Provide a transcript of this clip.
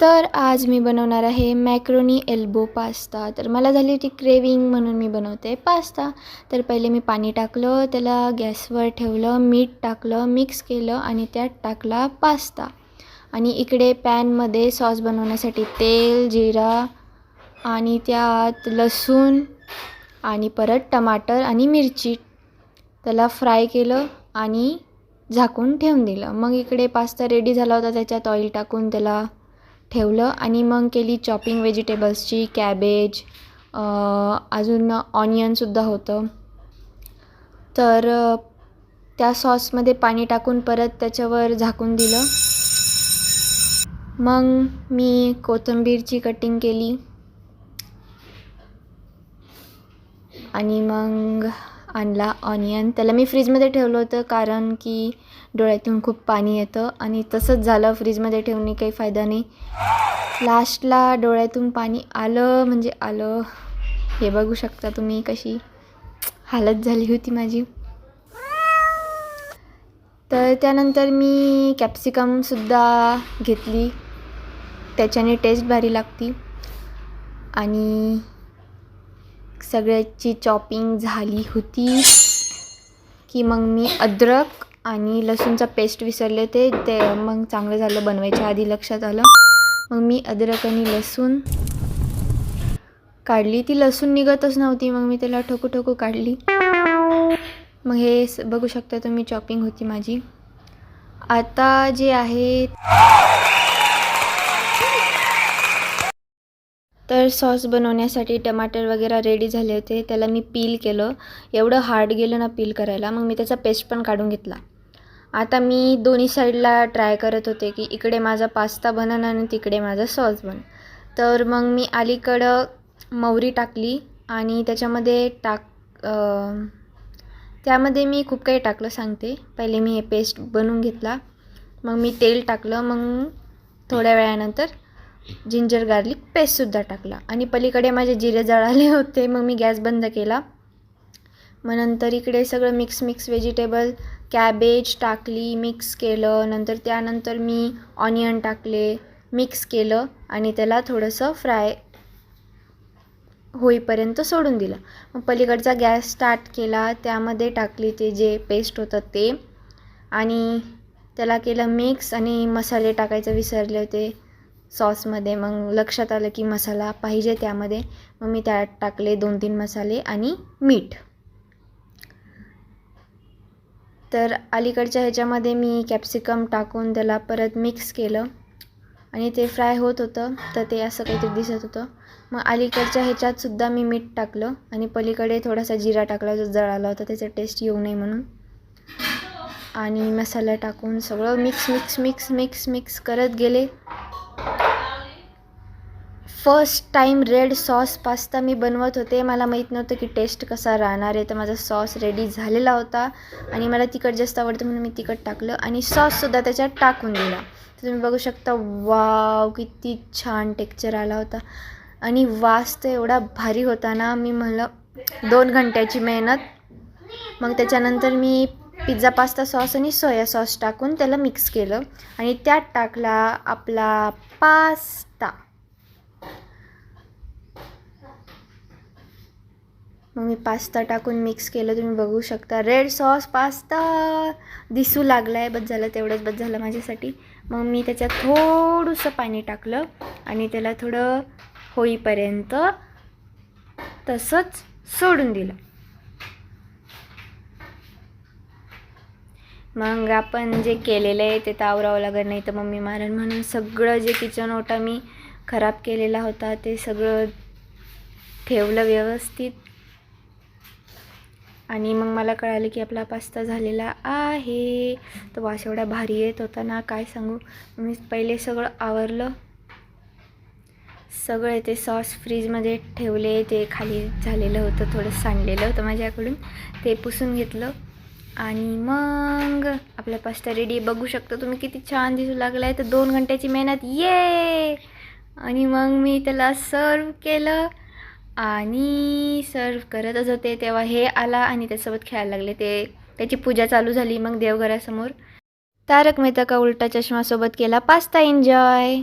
तर आज मी बनवणार आहे मॅक्रोनी एल्बो पास्ता. तर मला झाली होती क्रेविंग म्हणून मी बनवते पास्ता. तर पहिले मी पाणी टाकलं, त्याला गॅसवर ठेवलं, मीठ टाकलं, मिक्स केलं आणि त्यात टाकला पास्ता. आणि इकडे पॅनमध्ये सॉस बनवण्यासाठी तेल, जिरा आणि त्यात लसूण आणि परत टमाटर आणि मिरची त्याला फ्राय केलं आणि झाकून ठेवून दिलं. मग इकडे पास्ता रेडी झाला होता, त्याच्यात ऑइल टाकून त्याला ठेवलं आणि मग केली चॉपिंग व्हेजिटेबल्सची, कॅबेज, अजून ऑनियनसुद्धा होतं. तर त्या सॉसमध्ये पाणी टाकून परत त्याच्यावर झाकून दिलं. मग मी कोथिंबीरची कटिंग केली आणि मग आणला ऑनियन. त्याला मी फ्रीजमध्ये ठेवलं होतं कारण की डोळ्यातून खूप पाणी येतं आणि तसंच झालं. फ्रीजमध्ये ठेवणे काही फायदा नाही. लास्टला डोळ्यातून पाणी आलं म्हणजे आलं. हे बघू शकता तुम्ही कशी हालत झाली होती माझी. तर त्यानंतर मी कॅप्सिकमसुद्धा घेतली, त्याच्याने टेस्ट भारी लागती. आणि सगळ्याची चॉपिंग झाली होती की मग मी अद्रक आणि लसूणचा पेस्ट विसरले ते मग चांगलं झालं बनवायच्या आधी लक्षात आलं. मग मी अद्रक आणि लसूण काढली. ती लसूण निघतच नव्हती, मग मी त्याला ठोकू काढली. मग हे बघू शकता तुम्ही चॉपिंग होती माझी. आता जे आहे तर सॉस बनवण्यासाठी टमाटर वगैरे रेडी झाले होते. त्याला मी पील केलं. एवढं हार्ड गेलं ना पील करायला. मग मी त्याचा पेस्ट पण काढून घेतला. आता मी दोन्ही साईडला ट्राय करत होते की इकडे माझा पास्ता बनन आणि तिकडे माझा सॉस बन. तर मग मी अलीकडं मोहरी टाकली आणि त्याच्यामध्ये त्यामध्ये मी खूप काही टाकलं सांगते. पहिले मी हे पेस्ट बनवून घेतला. मग मी तेल टाकलं. मग थोड्या वेळानंतर जिंजर गार्लिक पेस्टसुद्धा टाकला आणि पलीकडे माझे जिरे जळाले होते. मग मी गॅस बंद केला. मग नंतर इकडे सगळं मिक्स व्हेजिटेबल, कॅबेज टाकली, मिक्स केलं. त्यानंतर मी ऑनियन टाकले, मिक्स केलं आणि त्याला थोडंसं फ्राय होईपर्यंत सोडून दिलं. मग पलीकडचा गॅस स्टार्ट केला, त्यामध्ये टाकली ते जे पेस्ट होतं ते आणि त्याला केलं मिक्स. आणि मसाले टाकायचं विसरले होते सॉसमध्ये. मग लक्षात आलं की मसाला पाहिजे त्यामध्ये. मग मी त्यात टाकले 2-3 मसाले आणि मीठ. तर अलीकडच्या ह्याच्यामध्ये मी कॅप्सिकम टाकून त्याला परत मिक्स केलं आणि ते फ्राय होत होतं. तर ते असं काहीतरी दिसत होतं. मग अलीकडच्या ह्याच्यातसुद्धा मी मीठ टाकलं आणि पलीकडे थोडासा जिरा टाकला जो जळाला होता, त्याचा टेस्ट येऊ नये म्हणून. आणि मसाला टाकून सगळं मिक्स करत गेले. First time red sauce pasta मी बनवत होते. मला माहीत नव्हतं की टेस्ट कसा राहणार आहे. तर माझा सॉस रेडी झालेला होता आणि मला तिखट जास्त आवडतं म्हणून मी तिखट टाकलं आणि सॉससुद्धा त्याच्यात टाकून दिला. तर तुम्ही बघू शकता, वाव किती छान टेक्स्चर आला होता आणि वास तर एवढा भारी होता ना. मी म्हणलं 2 घंट्याची मेहनत. मग त्याच्यानंतर मी पिझ्झा पास्ता सॉस आणि सोया सॉस टाकून त्याला मिक्स केलं आणि त्यात टाकला आपला पास्ता. मग मी पास्ता टाकून मिक्स केलं. तुम्ही बघू शकता रेड सॉस पास्ता दिसू लागला आहे. बस झालं, तेवढंच बस झालं माझ्यासाठी. मग मी त्याच्यात थोडंसं पाणी टाकलं आणि त्याला थोडं होईपर्यंत तसंच सोडून दिलं. मग आपण जे केलेलं आहे ते तर आवरावं लागत नाही तर मम्मी मारण म्हणून सगळं जे किचन ओटा मी खराब केलेला होता ते सगळं ठेवलं व्यवस्थित. आणि मग मला कळालं की आपला पास्ता झालेला आहे. तो वास एवढा भारी येत होता ना, काय सांगू. मी पहिले सगळं आवरलं. सगळे ते सॉस फ्रीजमध्ये ठेवले. ते खाली झालेलं होतं, थोडं सांडलेलं होतं माझ्याकडून, ते पुसून घेतलं. आणि मग आपला पास्ता रेडी बघू शकता तुम्ही, किती छान दिसू लागला आहे. तर 2 घंट्याची मेहनत ये. आणि मग मी त्याला सर्व केलं आणि सर्व करतच होते तेव्हा हे आला आणि त्यासोबत खेळायला लागले. त्याची पूजा चालू झाली. मग देवघरासमोर तारक मेहता का उलटा चष्मासोबत केला पास्ता एन्जॉय.